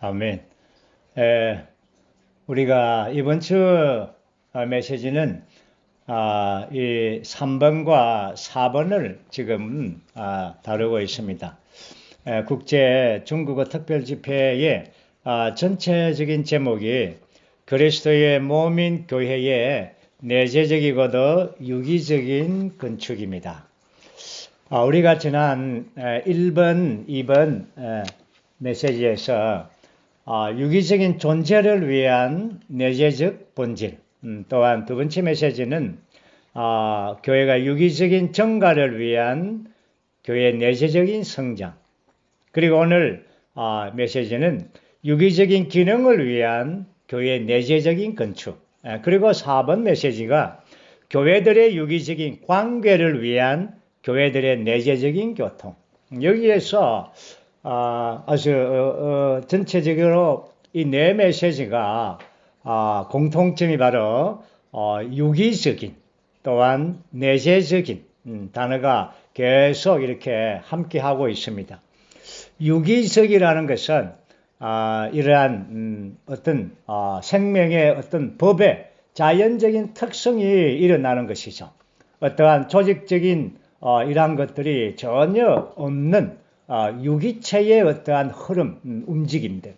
아멘. 우리가 이번 주 메시지는 이 3번과 4번을 지금 다루고 있습니다. 국제 중국어 특별집회의 전체적인 제목이 그리스도의 몸인 교회의 내재적이고도 유기적인 건축입니다. 우리가 지난 1번, 2번 메시지에서 유기적인 존재를 위한 내재적 본질, 또한 두 번째 메시지는 교회가 유기적인 정가를 위한 교회의 내재적인 성장, 그리고 오늘 메시지는 유기적인 기능을 위한 교회의 내재적인 건축, 그리고 4번 메시지가 교회들의 유기적인 관계를 위한 교회들의 내재적인 교통. 여기에서 아주 전체적으로 이 네 메시지가 공통점이 바로 유기적인 또한 내재적인 단어가 계속 이렇게 함께 하고 있습니다. 유기적이라는 것은 이러한 어떤 생명의 어떤 법의 자연적인 특성이 일어나는 것이죠. 어떠한 조직적인 이러한 것들이 전혀 없는 유기체의 어떠한 흐름, 움직임들.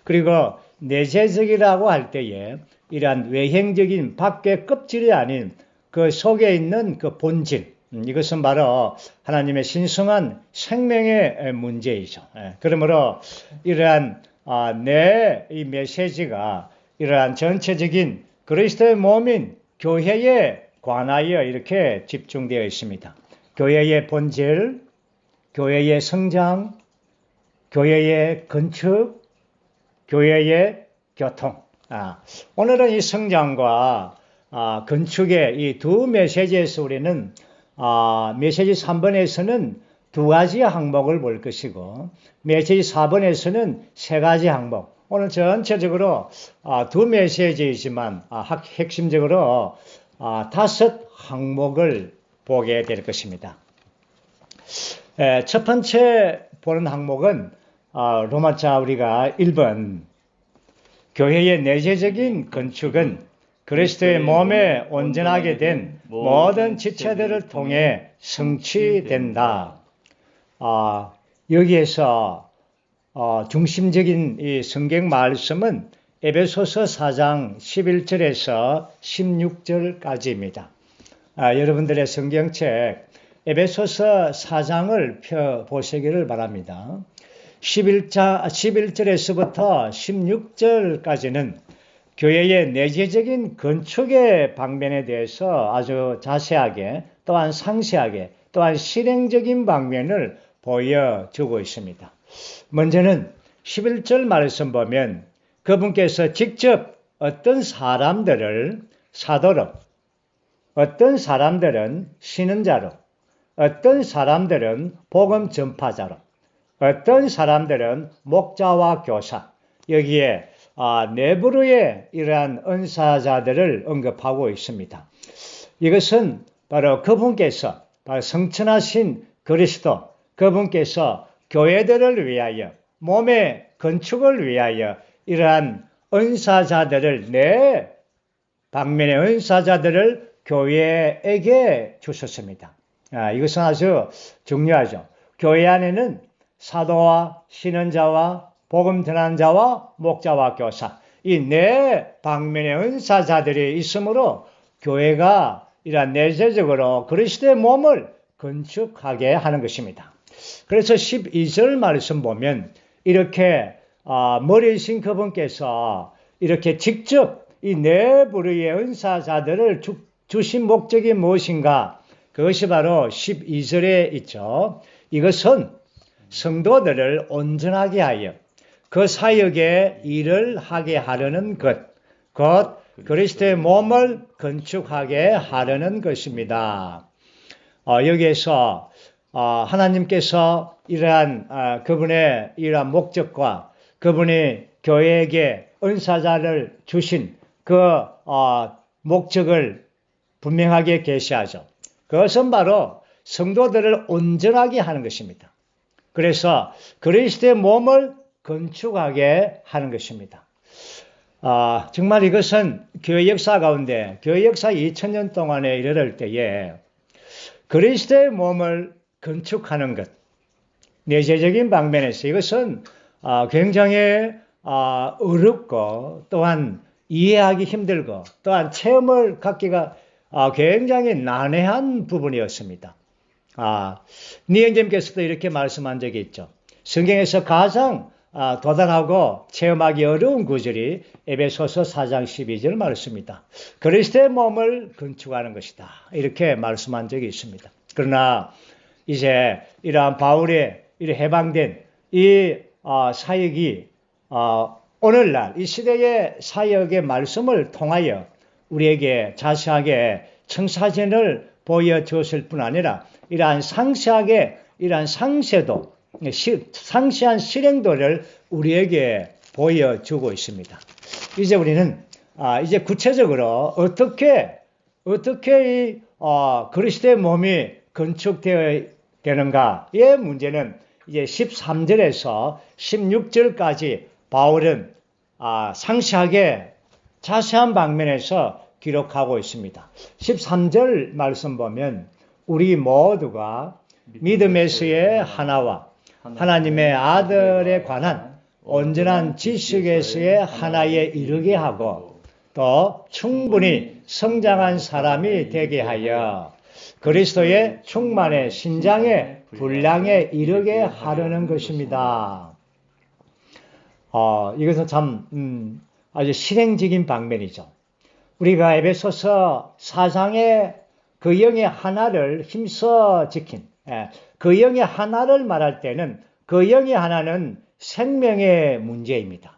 그리고 내재적이라고 할 때에 이러한 외형적인 밖의 껍질이 아닌 그 속에 있는 그 본질, 이것은 바로 하나님의 신성한 생명의 문제이죠. 그러므로 이러한 이 메시지가 이러한 전체적인 그리스도의 몸인 교회에 관하여 이렇게 집중되어 있습니다. 교회의 본질, 교회의 성장, 교회의 건축, 교회의 교통. 오늘은 이 성장과 건축의 이 두 메시지에서 우리는 메시지 3번에서는 두 가지 항목을 볼 것이고 메시지 4번에서는 세 가지 항목. 오늘 전체적으로 두 메시지이지만 핵심적으로 5 항목을 보게 될 것입니다. 첫 번째 보는 항목은 로마자 우리가 1번 교회의 내재적인 건축은 그리스도의 몸에 온전하게 된 모든 지체들을 통해 성취된다. 여기에서 중심적인 이 성경 말씀은 에베소서 4장 11절에서 16절까지입니다. 여러분들의 성경책 에베소서 4장을 펴보시기를 바랍니다. 11절에서부터 16절까지는 교회의 내재적인 건축의 방면에 대해서 아주 자세하게 또한 상세하게 또한 실행적인 방면을 보여주고 있습니다. 먼저는 11절 말씀 보면 그분께서 직접 어떤 사람들을 사도로, 어떤 사람들은 신은자로, 어떤 사람들은 복음 전파자로, 어떤 사람들은 목자와 교사, 여기에 내부로의 이러한 은사자들을 언급하고 있습니다. 이것은 바로 그분께서 바로 성천하신 그리스도, 그분께서 교회들을 위하여 몸의 건축을 위하여 이러한 은사자들을 내 방면의 은사자들을 교회에게 주셨습니다. 이것은 아주 중요하죠. 교회 안에는 사도와 신언자와 복음 전하는 자와 목자와 교사, 이 네 방면의 은사자들이 있으므로 교회가 이러한 내재적으로 그리스도의 몸을 건축하게 하는 것입니다. 그래서 12절 말씀 보면 이렇게 머리이신 그분께서 이렇게 직접 이 네 부류의 은사자들을 주신 목적이 무엇인가? 그것이 바로 12절에 있죠. 이것은 성도들을 온전하게 하여 그 사역에 일을 하게 하려는 것, 곧 그리스도의 몸을 건축하게 하려는 것입니다. 여기에서 하나님께서 이러한 그분의 이러한 목적과 그분이 교회에게 은사자를 주신 그 목적을 분명하게 계시하죠. 그것은 바로 성도들을 온전하게 하는 것입니다. 그래서 그리스도의 몸을 건축하게 하는 것입니다. 정말 이것은 교회 역사 가운데, 교회 역사 2000년 동안에 이르를 때에 그리스도의 몸을 건축하는 것, 내재적인 방면에서 이것은 굉장히 어렵고 또한 이해하기 힘들고 또한 체험을 갖기가 굉장히 난해한 부분이었습니다. 니은점께서도 이렇게 말씀한 적이 있죠. 성경에서 가장 도달하고 체험하기 어려운 구절이 에베소서 4장 12절 말씀입니다. 그리스도의 몸을 건축하는 것이다. 이렇게 말씀한 적이 있습니다. 그러나 이제 이러한 바울의 해방된 이 사역이 오늘날 이 시대의 사역의 말씀을 통하여 우리에게 자세하게 청사진을 보여주었을 뿐 아니라 이러한 이러한 상세한 실행도를 우리에게 보여주고 있습니다. 이제 우리는 이제 구체적으로 어떻게 이 그리스도의 몸이 건축되어야 되는가의 문제는 이제 13절에서 16절까지 바울은 상세하게 자세한 방면에서 기록하고 있습니다. 13절 말씀 보면 우리 모두가 믿음에서의 하나와 하나님의 아들에 관한 온전한 지식에서의 하나에 이르게 하고 또 충분히 성장한 사람이 되게 하여 그리스도의 충만의 신장의 분량에 이르게 하려는 것입니다. 이것은 참 아주 실행적인 방면이죠. 우리가 에베소서 4장의 그 영의 하나를 힘써 지킨 그 영의 하나를 말할 때는 그 영의 하나는 생명의 문제입니다.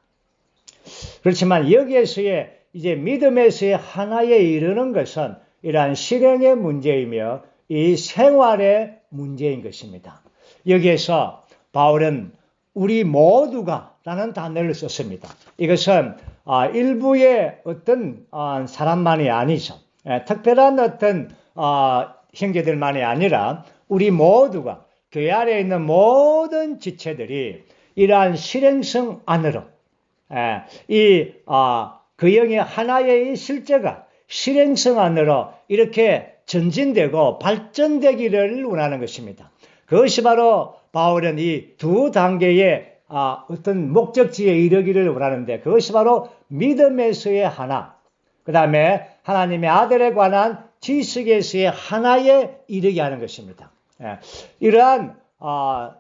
그렇지만 여기에서의 이제 믿음에서의 하나에 이르는 것은 이러한 실행의 문제이며 이 생활의 문제인 것입니다. 여기에서 바울은 우리 모두가 라는 단어를 썼습니다. 이것은 일부의 어떤 사람만이 아니죠. 특별한 어떤 형제들만이 아니라 우리 모두가 교회 안에 있는 모든 지체들이 이러한 실행성 안으로 그 영의 하나의 실제가 실행성 안으로 이렇게 전진되고 발전되기를 원하는 것입니다. 그것이 바로 바울은 이 두 단계의 어떤 목적지에 이르기를 원하는데 그것이 바로 믿음에서의 하나, 그 다음에 하나님의 아들에 관한 지식에서의 하나에 이르게 하는 것입니다. 이러한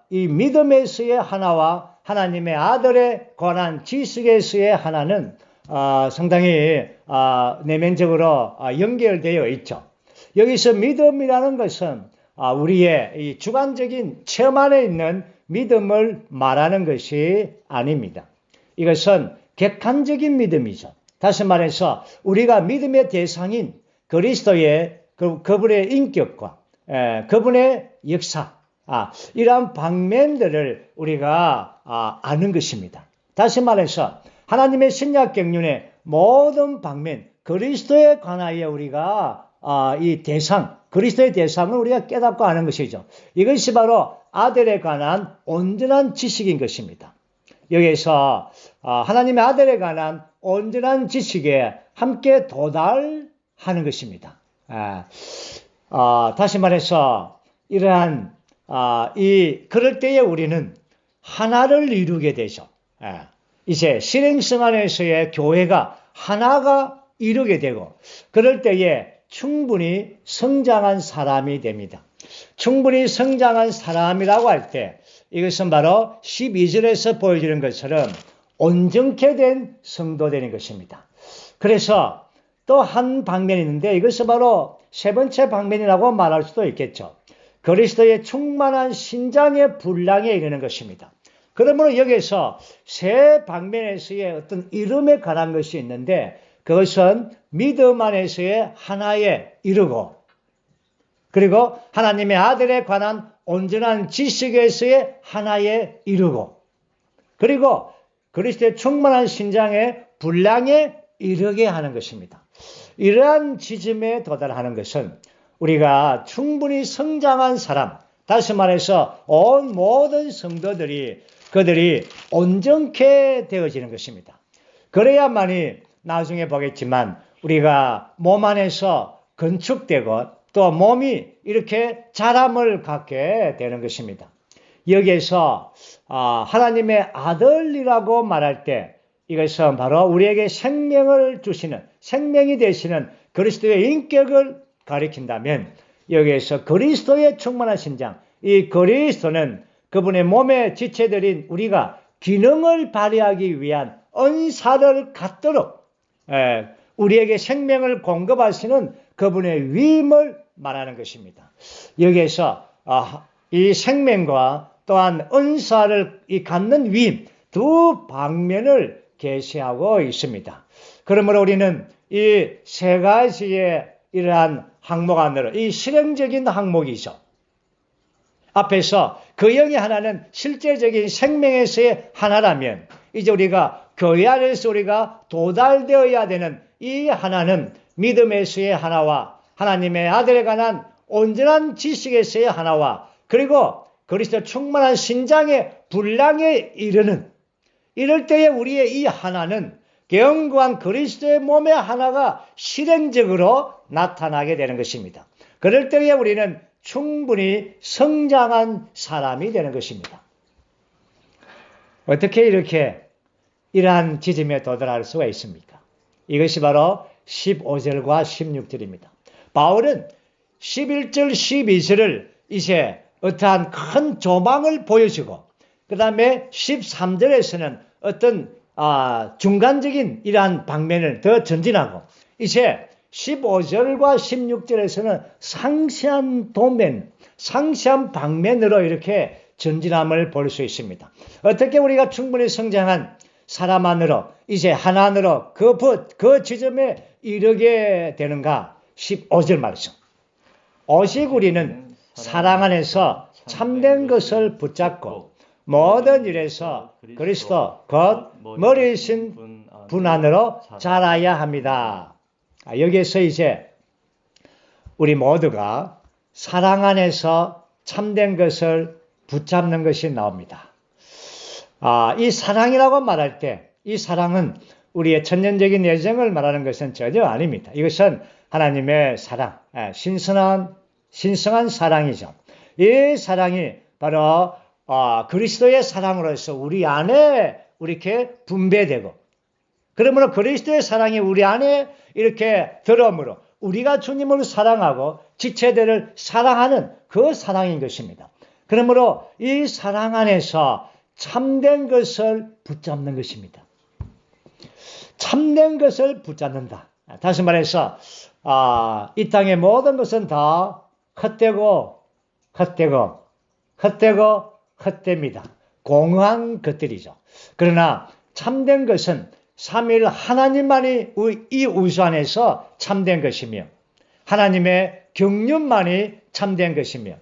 이 믿음에서의 하나와 하나님의 아들에 관한 지식에서의 하나는 상당히 내면적으로 연결되어 있죠. 여기서 믿음이라는 것은 우리의 이 주관적인 체험 안에 있는 믿음을 말하는 것이 아닙니다. 이것은 객관적인 믿음이죠. 다시 말해서 우리가 믿음의 대상인 그리스도의 그분의 인격과 그분의 역사, 이러한 방면들을 우리가 아는 것입니다. 다시 말해서 하나님의 신약 경륜의 모든 방면, 그리스도에 관하여 우리가 이 대상, 그리스도의 대상을 우리가 깨닫고 아는 것이죠. 이것이 바로 아들에 관한 온전한 지식인 것입니다. 여기에서 하나님의 아들에 관한 온전한 지식에 함께 도달하는 것입니다. 다시 말해서 이러한 그럴 때에 우리는 하나를 이루게 되죠. 이제 실행성 안에서의 교회가 하나가 이루게 되고 그럴 때에 충분히 성장한 사람이 됩니다. 충분히 성장한 사람이라고 할 때 이것은 바로 12절에서 보여주는 것처럼 온전케 된 성도 되는 것입니다. 그래서 또 한 방면이 있는데 이것은 바로 세 번째 방면이라고 말할 수도 있겠죠. 그리스도의 충만한 신장의 분량에 이르는 것입니다. 그러므로 여기에서 세 방면에서의 어떤 이름에 관한 것이 있는데 그것은 믿음 안에서의 하나에 이르고 그리고 하나님의 아들에 관한 온전한 지식에서의 하나에 이르고 그리고 그리스도의 충만한 신장의 분량에 이르게 하는 것입니다. 이러한 지점에 도달하는 것은 우리가 충분히 성장한 사람, 다시 말해서 온 모든 성도들이 그들이 온전케 되어지는 것입니다. 그래야만이 나중에 보겠지만 우리가 몸 안에서 건축되고 또 몸이 이렇게 자람을 갖게 되는 것입니다. 여기에서 하나님의 아들이라고 말할 때 이것은 바로 우리에게 생명을 주시는, 생명이 되시는 그리스도의 인격을 가리킨다면 여기에서 그리스도의 충만한 신장, 이 그리스도는 그분의 몸의 지체들인 우리가 기능을 발휘하기 위한 은사를 갖도록 우리에게 생명을 공급하시는 그분의 위임을 말하는 것입니다. 여기에서 이 생명과 또한 은사를 갖는 위임 두 방면을 계시하고 있습니다. 그러므로 우리는 이 세 가지의 이러한 항목 안으로 이 실행적인 항목이죠. 앞에서 그 영의 하나는 실제적인 생명에서의 하나라면 이제 우리가 교회 안에서 우리가 도달되어야 되는 이 하나는 믿음에서의 하나와 하나님의 아들에 관한 온전한 지식에서의 하나와 그리고 그리스도 충만한 신장의 분량에 이럴 때에 우리의 이 하나는 영광 그리스도의 몸의 하나가 실행적으로 나타나게 되는 것입니다. 그럴 때에 우리는 충분히 성장한 사람이 되는 것입니다. 어떻게 이렇게 이러한 지점에 도달할 수가 있습니까? 이것이 바로 15절과 16절입니다. 바울은 11절, 12절을 이제 어떠한 큰 조망을 보여주고 그 다음에 13절에서는 어떤 중간적인 이러한 방면을 더 전진하고 이제 15절과 16절에서는 상세한 도면, 상세한 방면으로 이렇게 전진함을 볼 수 있습니다. 어떻게 우리가 충분히 성장한 사람 안으로 이제 하나로 그 지점에 이르게 되는가? 15절 말씀. 오직 우리는 사랑 안에서 참된 것을 붙잡고 모든 일에서 그리스도 곧 머리이신 분 안으로 자라야 합니다. 여기에서 이제 우리 모두가 사랑 안에서 참된 것을 붙잡는 것이 나옵니다. 이 사랑이라고 말할 때 이 사랑은 우리의 천년적인 애정을 말하는 것은 전혀 아닙니다. 이것은 하나님의 사랑, 신성한 사랑이죠. 이 사랑이 바로 그리스도의 사랑으로서 우리 안에 이렇게 분배되고 그러므로 그리스도의 사랑이 우리 안에 이렇게 들어오므로 우리가 주님을 사랑하고 지체들을 사랑하는 그 사랑인 것입니다. 그러므로 이 사랑 안에서 참된 것을 붙잡는 것입니다. 참된 것을 붙잡는다. 다시 말해서 이 땅의 모든 것은 다 헛되고 헛됩니다. 공허한 것들이죠. 그러나 참된 것은 삼위일 하나님만이 이 우주 안에서 참된 것이며 하나님의 경륜만이 참된 것이며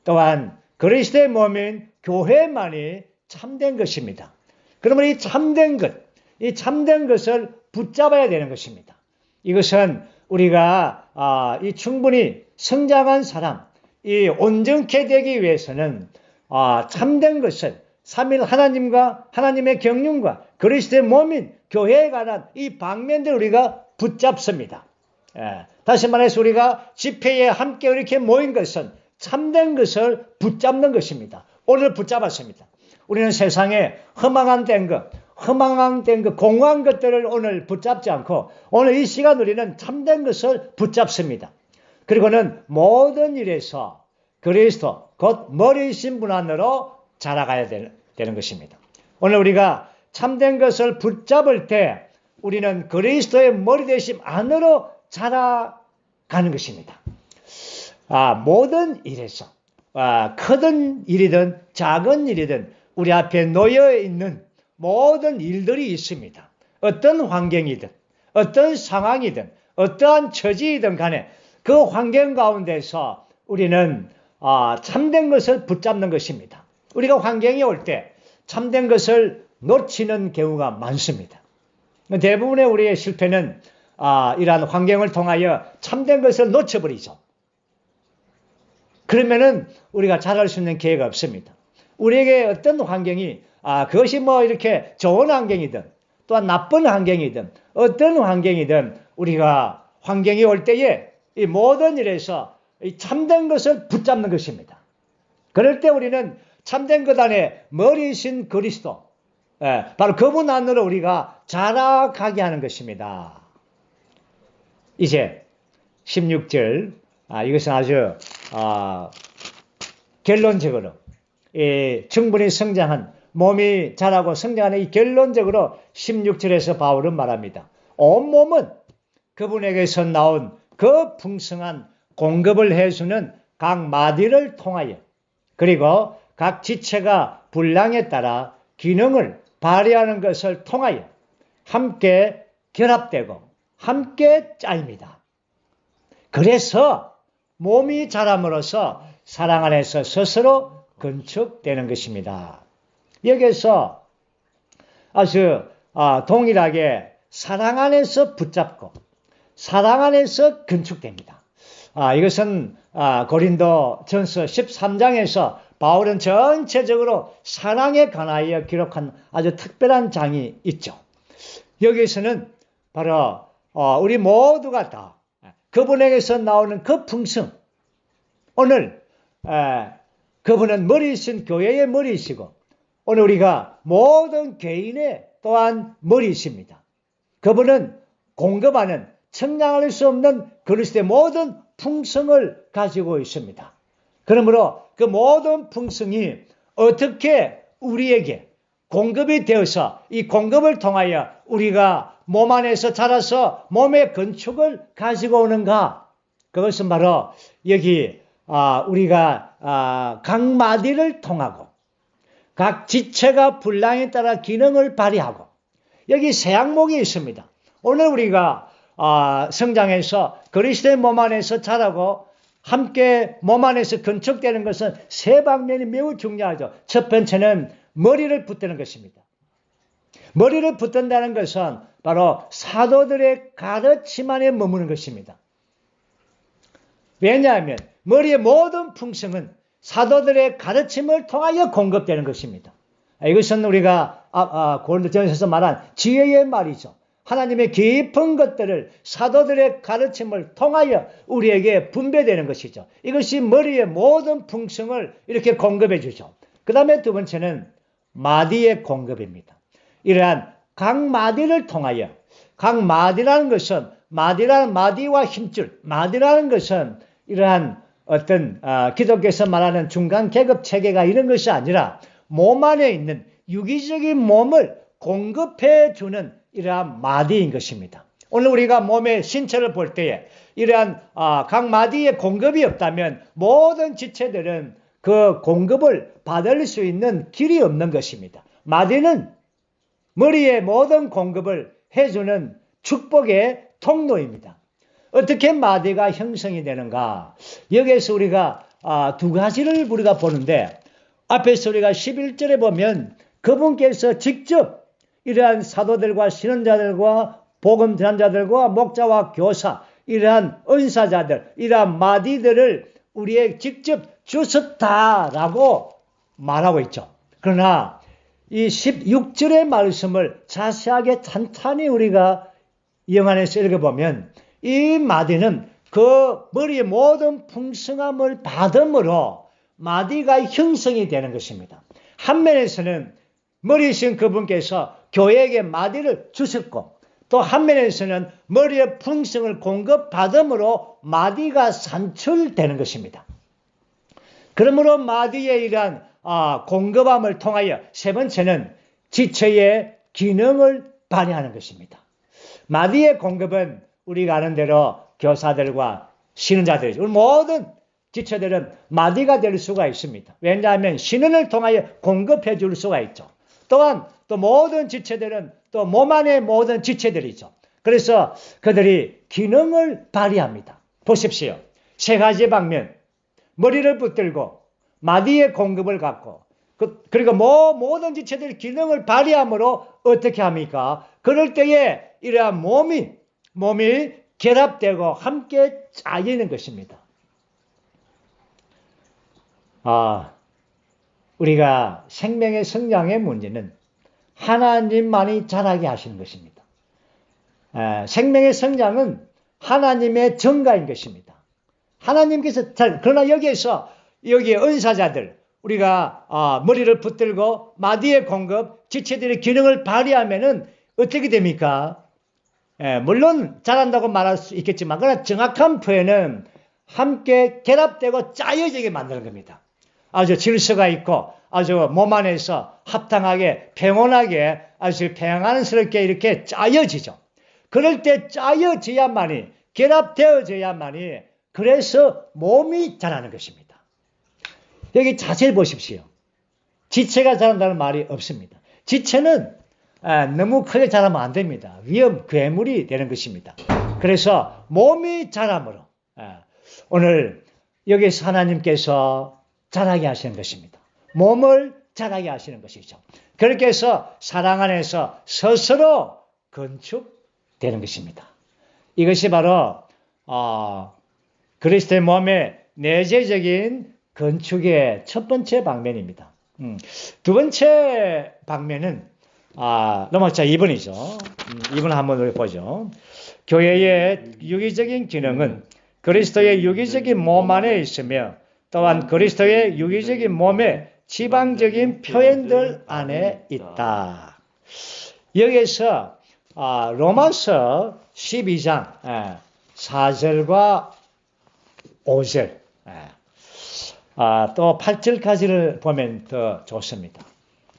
또한 그리스도의 몸인 교회만이 참된 것입니다. 그러면 이 참된 것을 붙잡아야 되는 것입니다. 이것은 우리가 이 충분히 성장한 사람, 이 온전케 되기 위해서는 참된 것을 삼위일 하나님과 하나님의 경륜과 그리스도의 몸인 교회에 관한 이 방면들을 우리가 붙잡습니다. 다시 말해서 우리가 집회에 함께 이렇게 모인 것은 참된 것을 붙잡는 것입니다. 오늘 붙잡았습니다. 우리는 세상에 허망한 것, 공허한 것들을 오늘 붙잡지 않고 오늘 이 시간 우리는 참된 것을 붙잡습니다. 그리고는 모든 일에서 그리스도 곧 머리이신 분 안으로 자라가야 되는 것입니다. 오늘 우리가 참된 것을 붙잡을 때 우리는 그리스도의 머리 되심 안으로 자라가는 것입니다. 모든 일에서 크든 일이든 작은 일이든 우리 앞에 놓여 있는 모든 일들이 있습니다. 어떤 환경이든 어떤 상황이든 어떠한 처지이든 간에 그 환경 가운데서 우리는 참된 것을 붙잡는 것입니다. 우리가 환경이 올 때 참된 것을 놓치는 경우가 많습니다. 대부분의 우리의 실패는 이러한 환경을 통하여 참된 것을 놓쳐버리죠. 그러면은 우리가 잘할 수 있는 기회가 없습니다. 우리에게 어떤 환경이 그것이 뭐 이렇게 좋은 환경이든 또한 나쁜 환경이든 어떤 환경이든 우리가 환경이 올 때에 이 모든 일에서 이 참된 것을 붙잡는 것입니다. 그럴 때 우리는 참된 것 안에 머리이신 그리스도, 바로 그분 안으로 우리가 자라가게 하는 것입니다. 이제 16절, 이것은 아주 결론적으로 충분히 성장한 몸이 자라고 성장하는 이 결론적으로 16절에서 바울은 말합니다. 온몸은 그분에게서 나온 그 풍성한 공급을 해주는 각 마디를 통하여 그리고 각 지체가 분량에 따라 기능을 발휘하는 것을 통하여 함께 결합되고 함께 짜입니다. 그래서 몸이 자람으로써 사랑 안에서 스스로 건축되는 것입니다. 여기서 아주 동일하게 사랑 안에서 붙잡고 사랑 안에서 건축됩니다. 이것은 고린도 전서 13장에서 바울은 전체적으로 사랑에 관하여 기록한 아주 특별한 장이 있죠. 여기서는 바로 우리 모두가 다 그분에게서 나오는 그 풍성, 오늘 그분은 머리이신 교회의 머리이시고 오늘 우리가 모든 개인의 또한 머리이십니다. 그분은 공급하는 청량할 수 없는 그리스도의 모든 풍성을 가지고 있습니다. 그러므로 그 모든 풍성이 어떻게 우리에게 공급이 되어서 이 공급을 통하여 우리가 몸 안에서 자라서 몸의 건축을 가지고 오는가? 그것은 바로 여기 우리가 각 마디를 통하고 각 지체가 분량에 따라 기능을 발휘하고 여기 세 항목이 있습니다. 오늘 우리가 성장해서 그리스도의 몸 안에서 자라고 함께 몸 안에서 건축되는 것은 세 방면이 매우 중요하죠. 첫 번째는 머리를 붙드는 것입니다. 머리를 붙든다는 것은 바로 사도들의 가르침 안에 머무는 것입니다. 왜냐하면 머리의 모든 풍성은 사도들의 가르침을 통하여 공급되는 것입니다. 이것은 우리가 고린도전서에서 말한 지혜의 말이죠. 하나님의 깊은 것들을 사도들의 가르침을 통하여 우리에게 분배되는 것이죠. 이것이 머리의 모든 풍성을 이렇게 공급해 주죠. 그 다음에 두 번째는 마디의 공급입니다. 이러한 각 마디를 통하여 각 마디라는 것은 마디와 힘줄, 마디라는 것은 이러한 어떤 기독교에서 말하는 중간 계급 체계가 이런 것이 아니라 몸 안에 있는 유기적인 몸을 공급해 주는 이러한 마디인 것입니다. 오늘 우리가 몸의 신체를 볼 때에 이러한 각 마디의 공급이 없다면 모든 지체들은 그 공급을 받을 수 있는 길이 없는 것입니다. 마디는 머리의 모든 공급을 해주는 축복의 통로입니다. 어떻게 마디가 형성이 되는가? 여기에서 우리가 두 가지를 우리가 보는데 앞에서 우리가 11절에 보면 그분께서 직접 이러한 사도들과 신언자들과 복음 전환자들과 목자와 교사 이러한 은사자들 이러한 마디들을 우리에게 직접 주셨다라고 말하고 있죠. 그러나 이 16절의 말씀을 자세하게 찬찬히 우리가 영안에서 읽어보면 이 마디는 그 머리의 모든 풍성함을 받음으로 마디가 형성이 되는 것입니다. 한 면에서는 머리이신 그분께서 교회에게 마디를 주셨고 또 한 면에서는 머리의 풍성을 공급받음으로 마디가 산출되는 것입니다. 그러므로 마디의 이러한 공급함을 통하여 세 번째는 지체의 기능을 발휘하는 것입니다. 마디의 공급은 우리가 아는 대로 교사들과 신은자들, 우리 모든 지체들은 마디가 될 수가 있습니다. 왜냐하면 신은을 통하여 공급해 줄 수가 있죠. 또한 또 모든 지체들은 또 몸 안의 모든 지체들이죠. 그래서 그들이 기능을 발휘합니다. 보십시오. 세 가지 방면, 머리를 붙들고 마디의 공급을 갖고 그리고 모든 지체들이 기능을 발휘함으로 어떻게 합니까? 그럴 때에 이러한 몸이 결합되고 함께 짜이는 것입니다. 우리가 생명의 성장의 문제는 하나님만이 자라게 하시는 것입니다. 생명의 성장은 하나님의 전가인 것입니다. 하나님께서 그러나 여기에 은사자들, 우리가 머리를 붙들고 마디의 공급, 지체들의 기능을 발휘하면은 어떻게 됩니까? 물론 잘한다고 말할 수 있겠지만, 그러나 정확한 표현은 함께 결합되고 짜여지게 만드는 겁니다. 아주 질서가 있고 아주 몸 안에서 합당하게 평온하게 아주 평안스럽게 이렇게 짜여지죠. 그럴 때 짜여져야만이, 결합되어져야만이, 그래서 몸이 자라는 것입니다. 여기 자세히 보십시오. 지체가 자란다는 말이 없습니다. 지체는 너무 크게 자라면 안 됩니다. 괴물이 되는 것입니다. 그래서 몸이 자람으로 오늘 여기서 하나님께서 자라게 하시는 것입니다. 몸을 자라게 하시는 것이죠. 그렇게 해서 사랑 안에서 스스로 건축되는 것입니다. 이것이 바로 그리스도의 몸의 내재적인 건축의 첫 번째 방면입니다. 두 번째 방면은 넘어자 2번이죠. 2번 한번 보죠. 교회의 유기적인 기능은 그리스도의 유기적인 몸 안에 있으며 또한 그리스도의 유기적인 몸의 지방적인 표현들 안에 있다. 여기서 로마서 12장 4절과 5절 또 8절까지를 보면 더 좋습니다.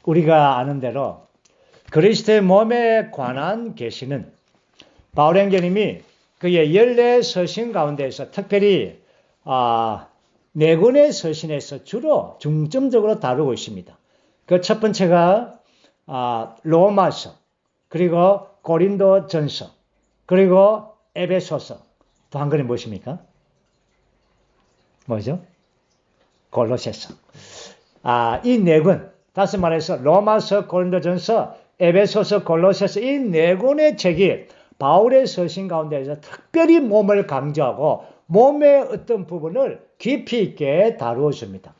우리가 아는 대로 그리스도의 몸에 관한 계시는 바울 형제님이 그의 14서신 가운데에서 특별히 4권의 서신에서 주로 중점적으로 다루고 있습니다. 그 첫 번째가 로마서, 그리고 고린도전서, 그리고 에베소서, 또 한 권이 무엇입니까? 뭐죠? 골로새서. 이 4권, 다시 말해서 로마서, 고린도전서, 에베소서, 골로새서, 이 4권의 책이 바울의 서신 가운데에서 특별히 몸을 강조하고 몸의 어떤 부분을 깊이 있게 다루어 줍니다.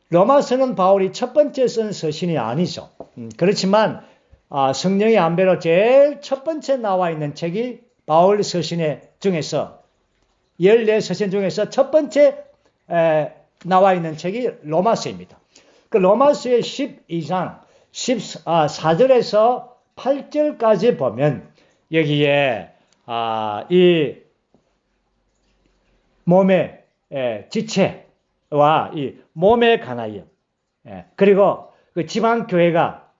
로마서는 바울이 첫 번째 쓴 서신이 아니죠. 그렇지만 성령의 안배로 제일 첫 번째 나와 있는 책이 바울 서신 중에서 14서신 중에서 첫 번째 나와 있는 책이 로마서입니다. 그 로마서의 12장 14절에서 8절까지 보면 여기에 이 몸의 지체와 이 몸에 관하여 그리고 그 지방교회가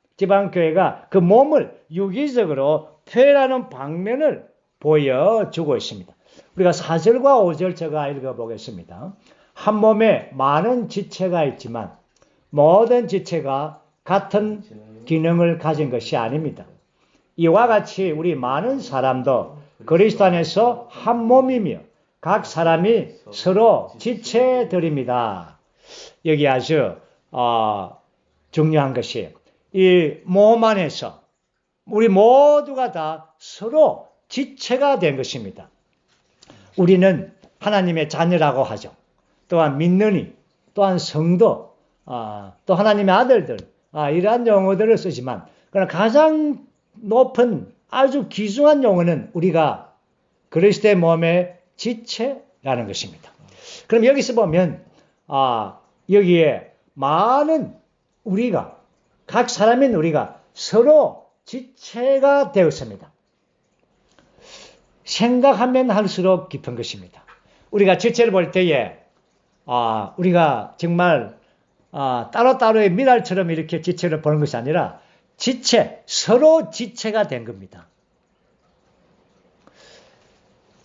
그 몸을 유기적으로 표현하는 방면을 보여주고 있습니다. 우리가 4절과 5절 제가 읽어보겠습니다. 한 몸에 많은 지체가 있지만 모든 지체가 같은 기능을 가진 것이 아닙니다. 이와 같이 우리 많은 사람도 그리스도 안에서 한 몸이며 각 사람이 서로 지체들입니다. 여기 아주 중요한 것이 이 몸 안에서 우리 모두가 다 서로 지체가 된 것입니다. 우리는 하나님의 자녀라고 하죠. 또한 믿는이, 또한 성도, 또 하나님의 아들들, 이러한 용어들을 쓰지만 그러나 가장 높은 아주 귀중한 용어는 우리가 그리스도의 몸의 지체라는 것입니다. 그럼 여기서 보면 여기에 많은 우리가 각 사람인 우리가 서로 지체가 되었습니다. 생각하면 할수록 깊은 것입니다. 우리가 지체를 볼 때에 우리가 정말 따로따로의 미랄처럼 이렇게 지체를 보는 것이 아니라 서로 지체가 된 겁니다.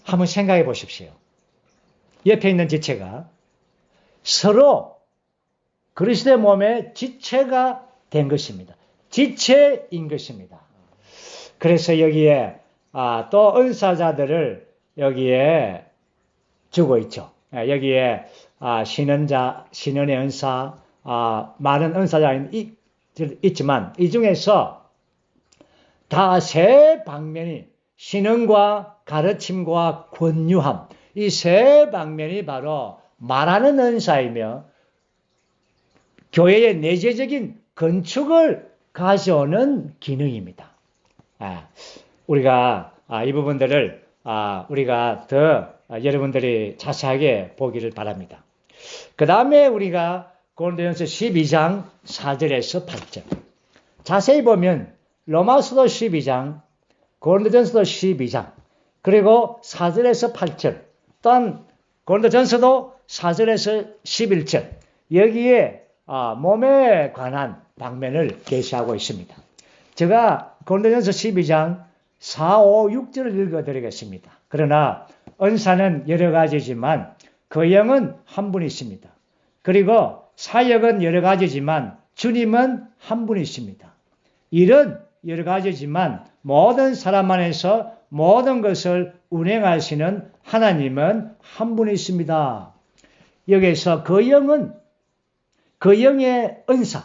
한번 생각해 보십시오. 옆에 있는 지체가 서로 그리스도의 몸에 지체가 된 것입니다. 지체인 것입니다. 그래서 여기에 또 은사자들을 여기에 주고 있죠. 여기에 신은의 은사, 많은 은사자가 있지만 이 중에서 다 세 방면이 신은과 가르침과 권유함, 이 세 방면이 바로 말하는 은사이며 교회의 내재적인 건축을 가져오는 기능입니다. 우리가 이 부분들을 우리가 더 여러분들이 자세하게 보기를 바랍니다. 그 다음에 우리가 고린도전서 12장 4절에서 8절. 자세히 보면 로마서도 12장, 고린도전서도 12장, 그리고 4절에서 8절, 또한 고린도전서도 4절에서 11절, 여기에 몸에 관한 방면을 계시하고 있습니다. 제가 고린도전서 12장 4, 5, 6절을 읽어드리겠습니다. 그러나 은사는 여러 가지지만 그 영은 한 분이십니다. 그리고 사역은 여러 가지지만 주님은 한 분이십니다. 일은 여러 가지지만 모든 사람 안에서 모든 것을 운행하시는 하나님은 한 분이십니다. 여기서 그 영은 그 영의 은사,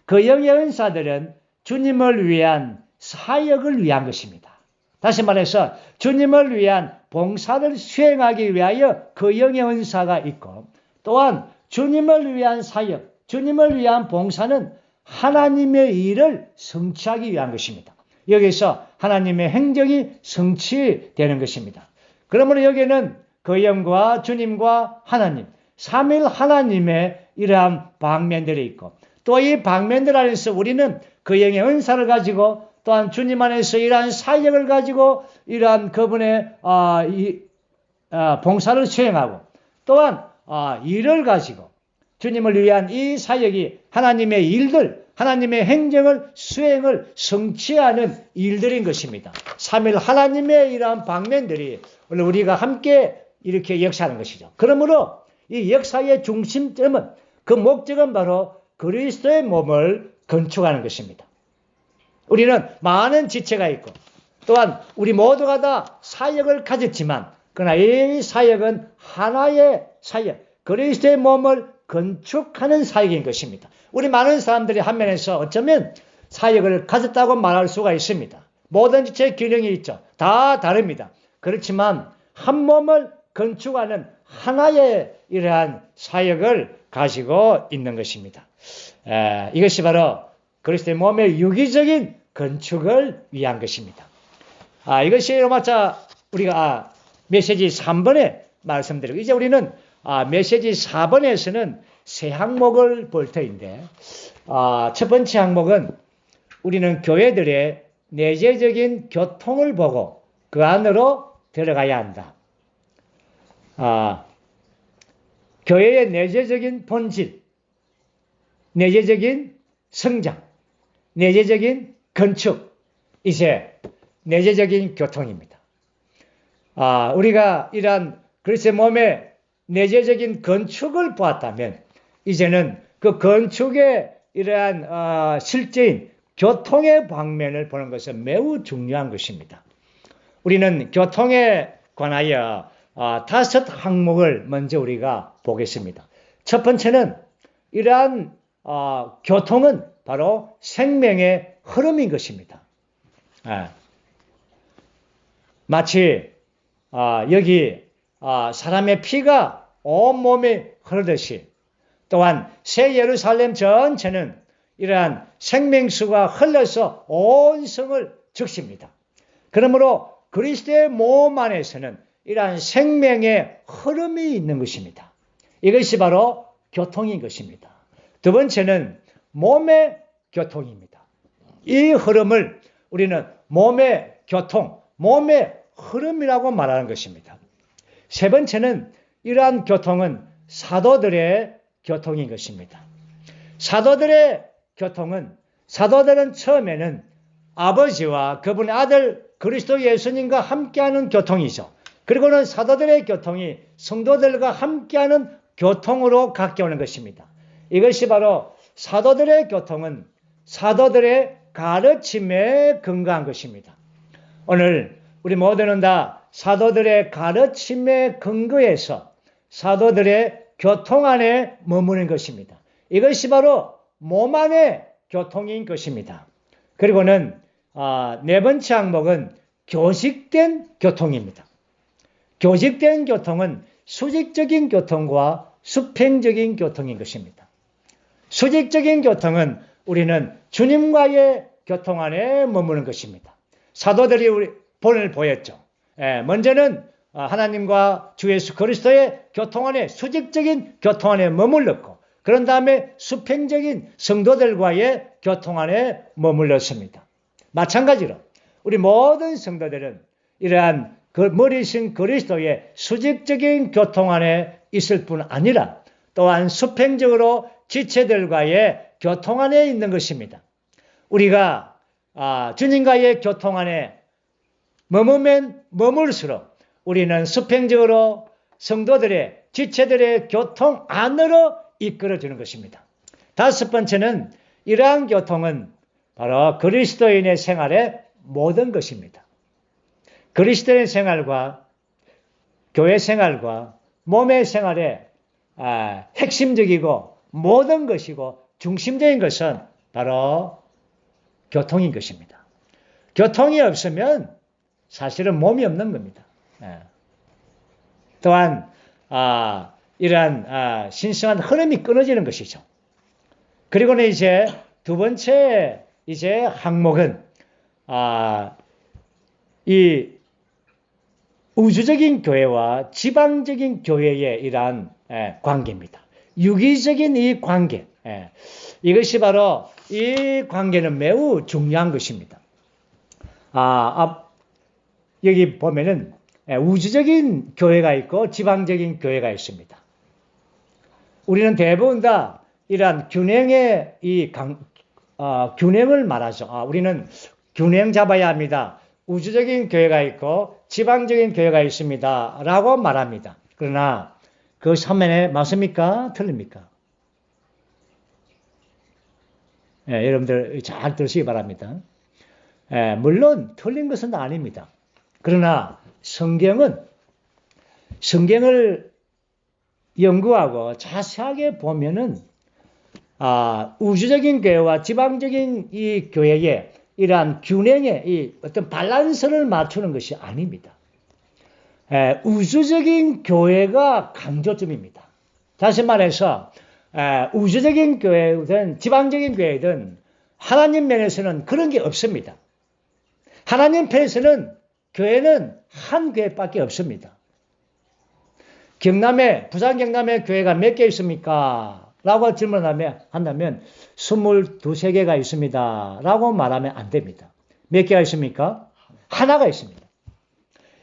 그 영의 은사들은 주님을 위한 사역을 위한 것입니다. 다시 말해서 주님을 위한 봉사를 수행하기 위하여 그 영의 은사가 있고, 또한 주님을 위한 사역, 주님을 위한 봉사는 하나님의 일을 성취하기 위한 것입니다. 여기서 하나님의 행정이 성취되는 것입니다. 그러므로 여기는 그 영과 주님과 하나님, 삼일 하나님의 이러한 방면들이 있고, 또 이 방면들 안에서 우리는 그 영의 은사를 가지고, 또한 주님 안에서 이러한 사역을 가지고 이러한 그분의 봉사를 수행하고, 또한 일을 가지고 주님을 위한 이 사역이 하나님의 일들, 하나님의 행정을 수행을 성취하는 일들인 것입니다. 삼일 하나님의 이러한 방면들이 우리가 함께 이렇게 역사하는 것이죠. 그러므로 이 역사의 중심점은, 그 목적은 바로 그리스도의 몸을 건축하는 것입니다. 우리는 많은 지체가 있고, 또한 우리 모두가 다 사역을 가졌지만, 그러나 이 사역은 하나의 사역, 그리스도의 몸을 건축하는 사역인 것입니다. 우리 많은 사람들이 한 면에서 어쩌면 사역을 가졌다고 말할 수가 있습니다. 모든 지체의 기능이 있죠. 다 다릅니다. 그렇지만 한 몸을 건축하는 하나의 이러한 사역을 가지고 있는 것입니다. 이것이 바로 그리스도의 몸의 유기적인 건축을 위한 것입니다. 이것이 로마자 우리가 메시지 3번에 말씀드리고, 이제 우리는 메시지 4번에서는 세 항목을 볼 터인데, 첫 번째 항목은 우리는 교회들의 내재적인 교통을 보고 그 안으로 들어가야 한다. 교회의 내재적인 본질, 내재적인 성장, 내재적인 건축, 이제 내재적인 교통입니다. 우리가 이러한 그리스도의 몸의 내재적인 건축을 보았다면, 이제는 그 건축의 이러한 실제인 교통의 방면을 보는 것은 매우 중요한 것입니다. 우리는 교통에 관하여 5 항목을 먼저 우리가 보겠습니다. 첫 번째는 이러한 교통은 바로 생명의 흐름인 것입니다. 마치 여기 사람의 피가 온몸에 흐르듯이, 또한 새 예루살렘 전체는 이러한 생명수가 흘러서 온 성을 적십니다. 그러므로 그리스도의 몸 안에서는 이러한 생명의 흐름이 있는 것입니다. 이것이 바로 교통인 것입니다. 두 번째는 몸의 교통입니다. 이 흐름을 우리는 몸의 교통, 몸의 흐름이라고 말하는 것입니다. 세 번째는 이러한 교통은 사도들의 교통인 것입니다. 사도들의 교통은, 사도들은 처음에는 아버지와 그분의 아들 그리스도 예수님과 함께하는 교통이죠. 그리고는 사도들의 교통이 성도들과 함께하는 교통으로 갖게오는 것입니다. 이것이 바로 사도들의 교통은 사도들의 가르침에 근거한 것입니다. 오늘 우리 모두는 다 사도들의 가르침에 근거해서 사도들의 교통 안에 머무는 것입니다. 이것이 바로 몸 안의 교통인 것입니다. 그리고는 네 번째 항목은 교직된 교통입니다. 교직된 교통은 수직적인 교통과 수평적인 교통인 것입니다. 수직적인 교통은 우리는 주님과의 교통 안에 머무는 것입니다. 사도들이 우리 본을 보였죠. 먼저는 하나님과 주 예수 그리스도의 교통 안에, 수직적인 교통 안에 머물렀고, 그런 다음에 수평적인 성도들과의 교통 안에 머물렀습니다. 마찬가지로 우리 모든 성도들은 이러한 그 머리신 그리스도의 수직적인 교통 안에 있을 뿐 아니라 또한 수평적으로 지체들과의 교통 안에 있는 것입니다. 우리가 주님과의 교통 안에 머물면 머물수록 우리는 수평적으로 성도들의, 지체들의 교통 안으로 이끌어주는 것입니다. 다섯 번째는 이러한 교통은 바로 그리스도인의 생활의 모든 것입니다. 그리스도의 생활과 교회 생활과 몸의 생활의 핵심적이고 모든 것이고 중심적인 것은 바로 교통인 것입니다. 교통이 없으면 사실은 몸이 없는 겁니다. 또한 이러한 신성한 흐름이 끊어지는 것이죠. 그리고는 이제 두 번째 항목은 이 우주적인 교회와 지방적인 교회의 이러한 관계입니다. 유기적인 이 관계, 이것이 바로 이 관계는 매우 중요한 것입니다. 여기 보면은 우주적인 교회가 있고 지방적인 교회가 있습니다. 우리는 대부분 다 이러한 균형의 균형을 말하죠. 우리는 균형 잡아야 합니다. 우주적인 교회가 있고 지방적인 교회가 있습니다. 라고 말합니다. 그러나 그 선면에 맞습니까? 틀립니까? 여러분들 잘 들으시기 바랍니다. 물론 틀린 것은 아닙니다. 그러나 성경을 연구하고 자세하게 보면은 우주적인 교회와 지방적인 이 교회의 이러한 균형의 이 어떤 밸런스를 맞추는 것이 아닙니다. 우주적인 교회가 강조점입니다. 다시 말해서 우주적인 교회든 지방적인 교회든 하나님 면에서는 그런 게 없습니다. 하나님 편에서는 교회는 한 교회밖에 없습니다. 부산 경남에 교회가 몇 개 있습니까? 라고 질문한다면 22개가 있습니다. 라고 말하면 안 됩니다. 몇 개가 있습니까? 하나가 있습니다.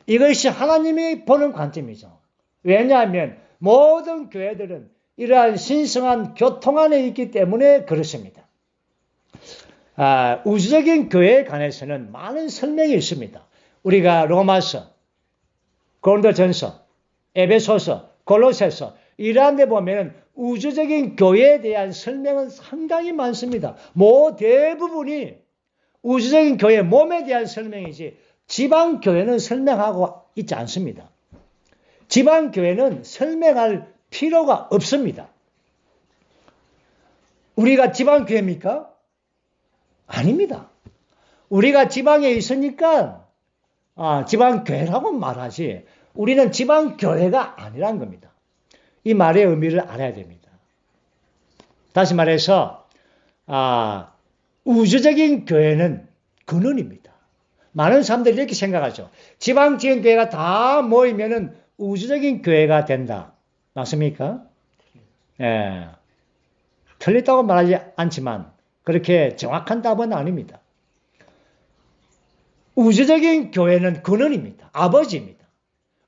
이것이 하나님이 보는 관점이죠. 왜냐하면 모든 교회들은 이러한 신성한 교통 안에 있기 때문에 그렇습니다. 우주적인 교회에 관해서는 많은 설명이 있습니다. 우리가 로마서, 고린도전서, 에베소서, 골로새서 이러한 데 보면 우주적인 교회에 대한 설명은 상당히 많습니다. 대부분이 우주적인 교회 몸에 대한 설명이지 지방 교회는 설명하고 있지 않습니다. 지방 교회는 설명할 필요가 없습니다. 우리가 지방 교회입니까? 아닙니다. 우리가 지방에 있으니까 지방 교회라고 말하지 우리는 지방 교회가 아니란 겁니다. 이 말의 의미를 알아야 됩니다. 다시 말해서 우주적인 교회는 근원입니다. 많은 사람들이 이렇게 생각하죠. 지방적인 교회가 다 모이면은 우주적인 교회가 된다. 맞습니까? 틀렸다고 말하지 않지만 그렇게 정확한 답은 아닙니다. 우주적인 교회는 근원입니다. 아버지입니다.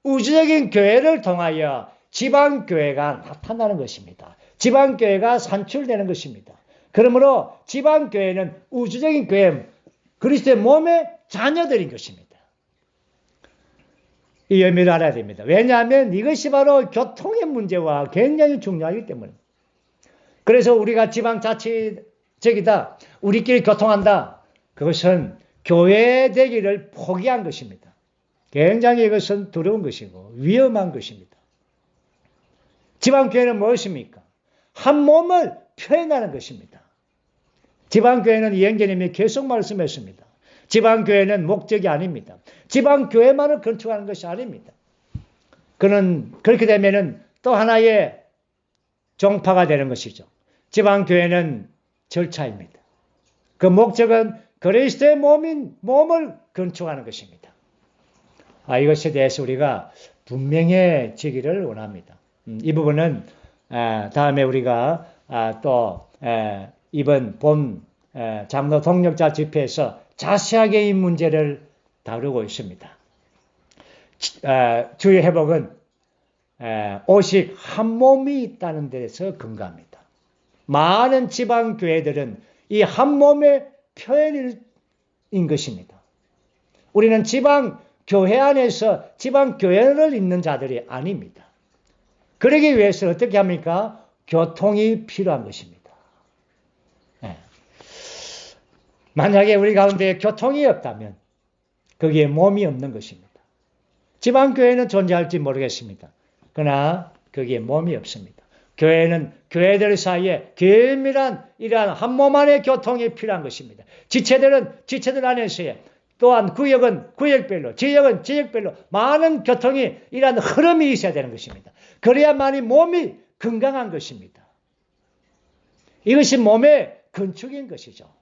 우주적인 교회를 통하여 지방교회가 나타나는 것입니다. 지방교회가 산출되는 것입니다. 그러므로 지방교회는 우주적인 교회, 그리스도의 몸의 자녀들인 것입니다. 이 의미를 알아야 됩니다. 왜냐하면 이것이 바로 교통의 문제와 굉장히 중요하기 때문에. 그래서 우리가 지방자치적이다, 우리끼리 교통한다, 그것은 교회 되기를 포기한 것입니다. 굉장히 이것은 두려운 것이고 위험한 것입니다. 지방교회는 무엇입니까? 한 몸을 표현하는 것입니다. 지방교회는 이행제님이 계속 말씀했습니다. 지방교회는 목적이 아닙니다. 지방교회만을 건축하는 것이 아닙니다. 그렇게 되면은 또 하나의 종파가 되는 것이죠. 지방교회는 절차입니다. 그 목적은 그리스도의 몸을 건축하는 것입니다. 이것에 대해서 우리가 분명해지기를 원합니다. 이 부분은 다음에 우리가 또 이번 본 장로 동력자 집회에서 자세하게 이 문제를 다루고 있습니다. 주의 회복은 오직 한 몸이 있다는 데서 근거합니다. 많은 지방교회들은 이 한 몸의 표현인 것입니다. 우리는 지방교회 안에서 지방교회를 잇는 자들이 아닙니다. 그러기 위해서 어떻게 합니까? 교통이 필요한 것입니다. 만약에 우리 가운데 교통이 없다면 거기에 몸이 없는 것입니다. 지방교회는 존재할지 모르겠습니다. 그러나 거기에 몸이 없습니다. 교회는 교회들 사이에 긴밀한 이러한 한 몸 안의 교통이 필요한 것입니다. 지체들은 지체들 안에서의 또한 구역은 구역별로, 지역은 지역별로 많은 교통이 이러한 흐름이 있어야 되는 것입니다. 그래야만이 몸이 건강한 것입니다. 이것이 몸의 건축인 것이죠.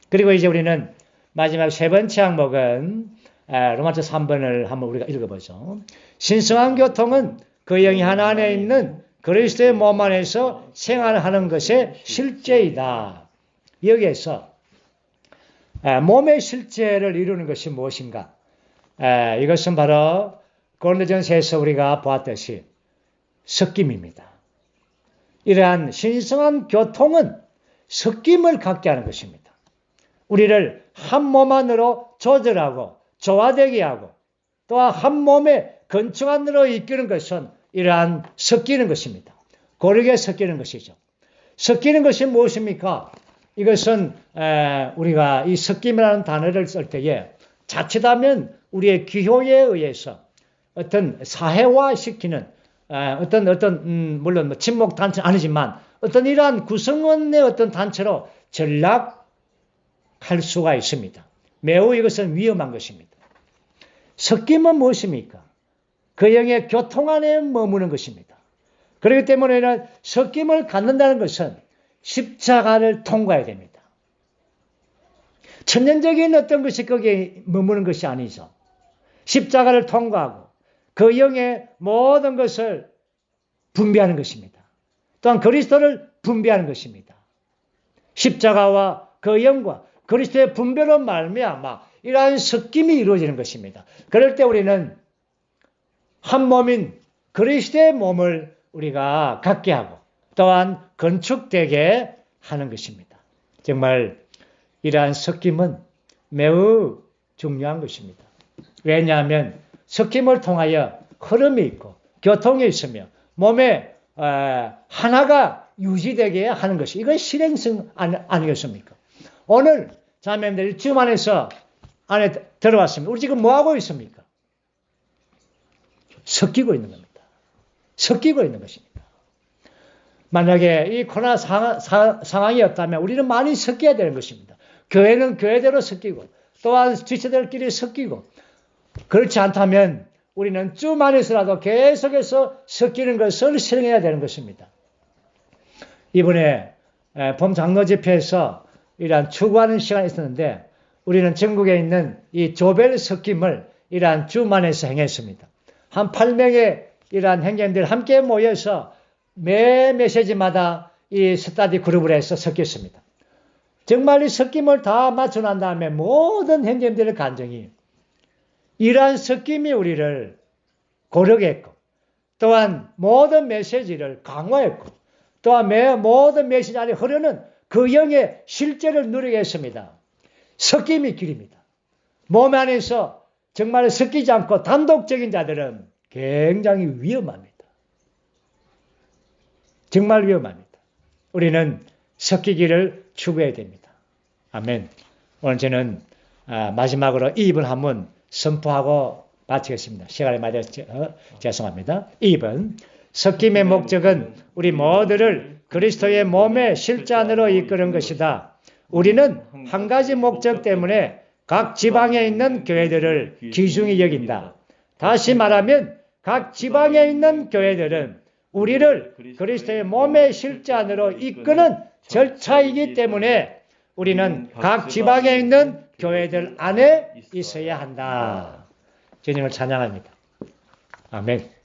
그리고 이제 우리는 마지막 세 번째 항목은 로마서 3번을 한번 우리가 읽어보죠. 신성한 교통은 그 영이 하나 안에 있는 그리스도의 몸 안에서 생활하는 것의 실제이다. 여기에서 몸의 실제를 이루는 것이 무엇인가? 이것은 바로 고린도전서에서 우리가 보았듯이 섞임입니다. 이러한 신성한 교통은 섞임을 갖게 하는 것입니다. 우리를 한 몸 안으로 조절하고 조화되게 하고 또한 한 몸의 건축 안으로 이끄는 것은 이러한 섞이는 것입니다. 고르게 섞이는 것이죠. 섞이는 것이 무엇입니까? 이것은 우리가 이 섞임이라는 단어를 쓸 때에 자칫하면 우리의 기호에 의해서 어떤 사회화시키는 물론 친목 단체 아니지만 어떤 이러한 구성원의 어떤 단체로 전락할 수가 있습니다. 매우 이것은 위험한 것입니다. 섞임은 무엇입니까? 그 영의 교통 안에 머무는 것입니다. 그렇기 때문에 섞임을 갖는다는 것은 십자가를 통과해야 됩니다. 천연적인 어떤 것이 거기에 머무는 것이 아니죠. 십자가를 통과하고 그 영의 모든 것을 분배하는 것입니다. 또한 그리스도를 분배하는 것입니다. 십자가와 그 영과 그리스도의 분배로 말미암아 이러한 섞임이 이루어지는 것입니다. 그럴 때 우리는 한 몸인 그리스도의 몸을 우리가 갖게 하고 또한 건축되게 하는 것입니다. 정말 이러한 섞임은 매우 중요한 것입니다. 왜냐하면 섞임을 통하여 흐름이 있고 교통이 있으며 몸에 하나가 유지되게 하는 것이 이건 실행성 아니겠습니까? 오늘 자매님들 주님 안에서 안에 들어왔습니다. 우리 지금 뭐 하고 있습니까? 섞이고 있는 겁니다. 섞이고 있는 것입니다. 만약에 이 코로나 상황이 없다면 우리는 많이 섞여야 되는 것입니다. 교회는 교회대로 섞이고 또한 지체들끼리 섞이고 그렇지 않다면 우리는 주 안에서라도 계속해서 섞이는 것을 실행해야 되는 것입니다. 이번에 봄 장로 집회에서 이러한 추구하는 시간이 있었는데 우리는 전국에 있는 이 조별 섞임을 이러한 주 안에서 행했습니다. 한 8명의 이러한 행정들 함께 모여서 매 메시지마다 이 스터디 그룹을 해서 섞였습니다. 정말 이 섞임을 다 맞춰 난 다음에 모든 행정들의 간증이 이러한 섞임이 우리를 고르게 했고 또한 모든 메시지를 강화했고 또한 모든 메시지 안에 흐르는 그 영의 실제를 누리게 했습니다. 섞임이 길입니다. 몸 안에서 정말 섞이지 않고 단독적인 자들은 굉장히 위험합니다. 정말 위험합니다. 우리는 섞이기를 추구해야 됩니다. 아멘. 오늘 저는 마지막으로 이 입을 한번 선포하고 마치겠습니다. 시간이 많이 죄송합니다. 2번 섞임의 목적은 우리 모두를 그리스도의 몸의 실전으로 이끄는 것이다. 우리는 한 가지 목적 때문에 각 지방에 있는 교회들을 귀중히 여긴다. 다시 말하면 각 지방에 있는 교회들은 우리를 그리스도의 몸의 실제 안으로 이끄는 절차이기 때문에 우리는 각 지방에 있는 교회들 안에 있어야 한다. 주님을 찬양합니다. 아멘.